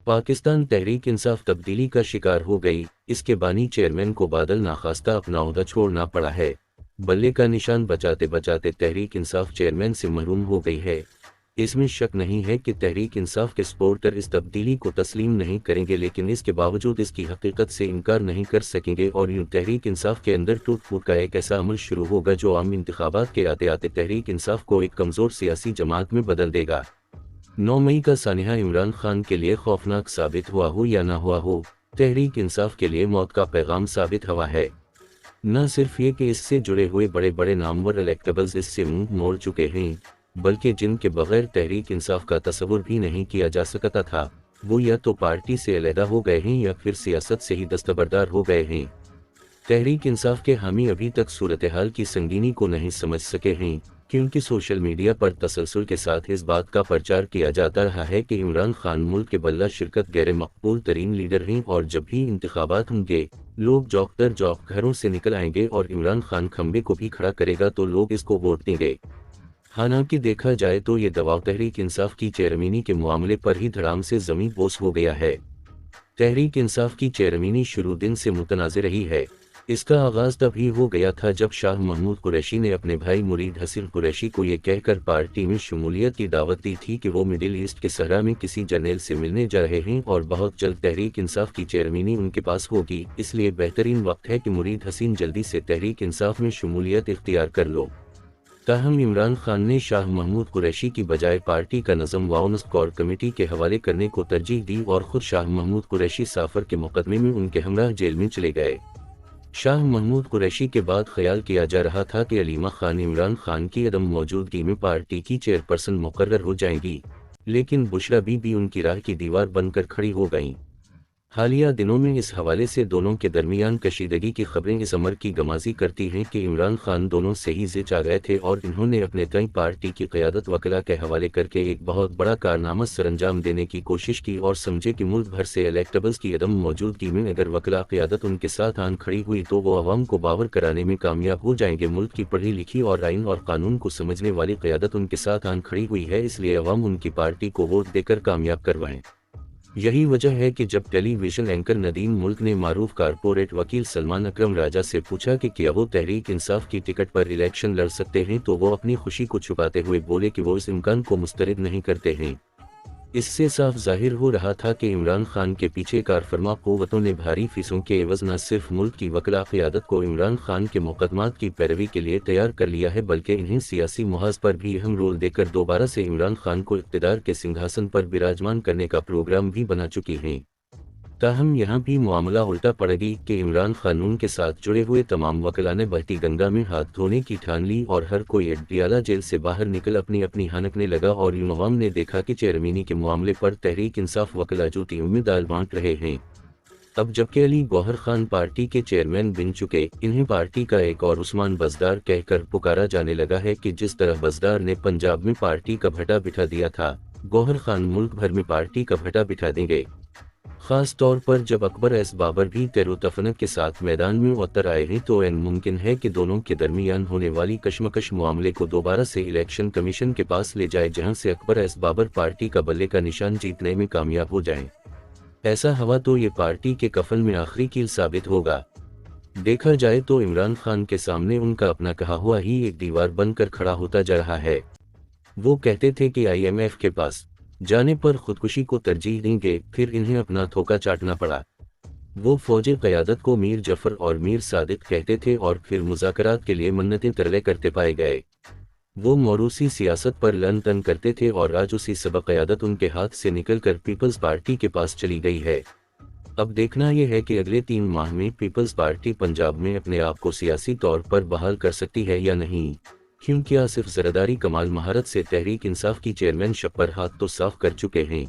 पाकिस्तान तहरीक इंसाफ तब्दीली का शिकार हो गई। इसके बानी चेयरमैन को बादल नाखास्ता अपना ओहदा छोड़ना पड़ा है। बल्ले का निशान बचाते बचाते तहरीक इंसाफ चेयरमैन से महरूम हो गई है। इसमें शक नहीं है कि तहरीक इंसाफ के सपोर्टर इस तब्दीली को तस्लीम नहीं करेंगे, लेकिन इसके बावजूद इसकी हकीकत से इनकार नहीं कर सकेंगे और यूं तहरीक इंसाफ के अंदर टूट फूट का एक ऐसा अमल शुरू होगा जो आम इंतखाबात के आते आते तहरीक इंसाफ को एक कमज़ोर सियासी जमात में बदल देगा। 9 मई का सानिया इमरान खान के लिए खौफनाक साबित हुआ हो या ना हुआ हो, तहरीक इंसाफ के लिए मौत का पैगाम साबित हुआ है। न सिर्फ ये कि इससे जुड़े हुए बड़े बड़े नामवर इलेक्टेबल्स इससे मुंह मोड़ चुके हैं, बल्कि जिनके बगैर तहरीक इंसाफ का तस्वुर भी नहीं किया जा सकता था, वो या तो पार्टी से अलहदा हो गए हैं या फिर सियासत से ही दस्तबरदार हो गए हैं। तहरीक इंसाफ के हामी अभी तक सूरत हाल की संगीनी को नहीं समझ सके हैं, क्योंकि सोशल मीडिया पर तसलसल के साथ इस बात का प्रचार किया जाता रहा है कि इमरान खान मुल्क के बल्ला शिरकत गैर मकबूल तरीन लीडर हैं और जब भी इंतखाबात होंगे लोग जौक दर जौक घरों से निकल आएंगे और इमरान खान खंबे को भी खड़ा करेगा तो लोग इसको वोट देंगे। हालांकि देखा जाए तो ये दबाव तहरीक इंसाफ की चेयरमैनी के मामले पर ही धड़ाम से ज़मीन बोस हो गया है। तहरीक इंसाफ की चेयरमैनी शुरू दिन से मुतनाज़ रही है। इसका आगाज़ तभी हो गया था जब शाह महमूद कुरैशी ने अपने भाई मुरीद हसन कुरैशी को ये कहकर पार्टी में शमूलियत की दावत दी थी कि वो मिडिल ईस्ट के सहरा में किसी जर्नल से मिलने जा रहे हैं और बहुत जल्द तहरीक इंसाफ की चेयरमैनी उनके पास होगी, इसलिए बेहतरीन वक्त है कि मुरीद हसन जल्दी से तहरीक इंसाफ में शमूलियत इख्तियार कर लो। ताहम इमरान खान ने शाह महमूद कुरैशी की बजाय पार्टी का नज़म वाउनस कोर कमेटी के हवाले करने को तरजीह दी और ख़ुद शाह महमूद कुरैशी साफर के मुकदमे में उनके हमराह जेल में चले गए। शाह महमूद कुरैशी के बाद ख्याल किया जा रहा था कि अलीमा खान इमरान खान की अदम मौजूदगी में पार्टी की चेयरपर्सन मुकर्रर हो जाएंगी, लेकिन बुशरा बीबी उनकी राह की दीवार बनकर खड़ी हो गईं। हालिया दिनों में इस हवाले से दोनों के दरमियान कशीदगी की खबरें इस अमर की गमाजी करती हैं कि इमरान खान दोनों से ही जिच आ गए थे और इन्होंने अपने तय पार्टी की क़यादत वकला के हवाले करके एक बहुत बड़ा कारनामा सरअंजाम देने की कोशिश की और समझे कि मुल्क भर से इलेक्टेबल्स की अदम मौजूदगी में अगर वकला क़यादत उनके साथ आन खड़ी हुई तो वो अवाम को बावर कराने में कामयाब हो जाएंगे। मुल्क की पढ़ी लिखी और आइन और कानून को समझने वाली क़यादत उनके साथ आन खड़ी हुई है, इसलिए अवाम उनकी पार्टी को वोट देकर कामयाब करवाएं। यही वजह है कि जब टेलीविजन एंकर नदीम मुल्क ने मारूफ कारपोरेट वकील सलमान अकरम राजा से पूछा कि क्या वो तहरीक इंसाफ की टिकट पर इलेक्शन लड़ सकते हैं, तो वो अपनी खुशी को छुपाते हुए बोले कि वो इस इम्कान को मुस्तरद नहीं करते हैं। इससे साफ जाहिर हो रहा था कि इमरान खान के पीछे कारफरमा क़ुव्वतों ने भारी फीसों के एवज़ न सिर्फ मुल्क की वकला क़यादत को इमरान खान के मुक़दमात की पैरवी के लिए तैयार कर लिया है, बल्कि इन्हें सियासी मुहाज पर भी अहम रोल देकर दोबारा से इमरान खान को इक़्तिदार के सिंहासन पर विराजमान करने का प्रोग्राम भी बना चुकी हैं। ताहम यहाँ भी मामला उल्टा पड़ेगी कि इमरान खान के साथ जुड़े हुए तमाम वकला ने बहती गंगा में हाथ धोने की ठान ली और हर कोई अडयाला जेल से बाहर निकल अपनी अपनी हनकने लगा और यूं अवाम ने देखा कि चेयरमैनी के मामले पर तहरीक इंसाफ वकला जूतियों में दाल बांट रहे हैं। अब जबकि अली गौहर खान पार्टी के चेयरमैन बन चुके, इन्हें पार्टी का एक और उस्मान बज़दार कहकर पुकारा जाने लगा है कि जिस तरह बज़दार ने पंजाब में पार्टी का भट्टा बिठा दिया था, गौहर खान मुल्क भर में पार्टी का भट्टा बिठा देंगे। खास तौर पर जब अकबर एस बाबर भी तेरोतफनक के साथ मैदान में उतर आए हैं तो मुमकिन है कि दोनों के दरमियान होने वाली कशमकश मामले को दोबारा से इलेक्शन कमीशन के पास ले जाए, जहां से अकबर एस बाबर पार्टी का बल्ले का निशान जीतने में कामयाब हो जाएं। ऐसा हवा तो ये पार्टी के कफन में आखिरी कील साबित होगा। देखा जाए तो इमरान खान के सामने उनका अपना कहा हुआ ही एक दीवार बनकर खड़ा होता जा रहा है। वो कहते थे कि IMF के पास जाने पर खुदकुशी को तरजीह देंगे, फिर इन्हें अपना धोखा चाटना पड़ा। वो फौजी क़यादत को मीर जफर और मीर सादिक कहते थे और फिर मुज़ाकरात के लिए मन्नतें तरले करते पाए गए। वो मौरूसी सियासत पर लन तन करते थे और आज उसी सबक क़यादत उनके हाथ से निकलकर पीपल्स पार्टी के पास चली गई है। अब देखना यह है कि अगले 3 माह में पीपल्स पार्टी पंजाब में अपने आप को सियासी तौर पर बहाल कर सकती है या नहीं, क्योंकि आसिफ ज़रदारी कमाल महारत से तहरीक इंसाफ की चेयरमैनशिप पर हाथ तो साफ कर चुके हैं।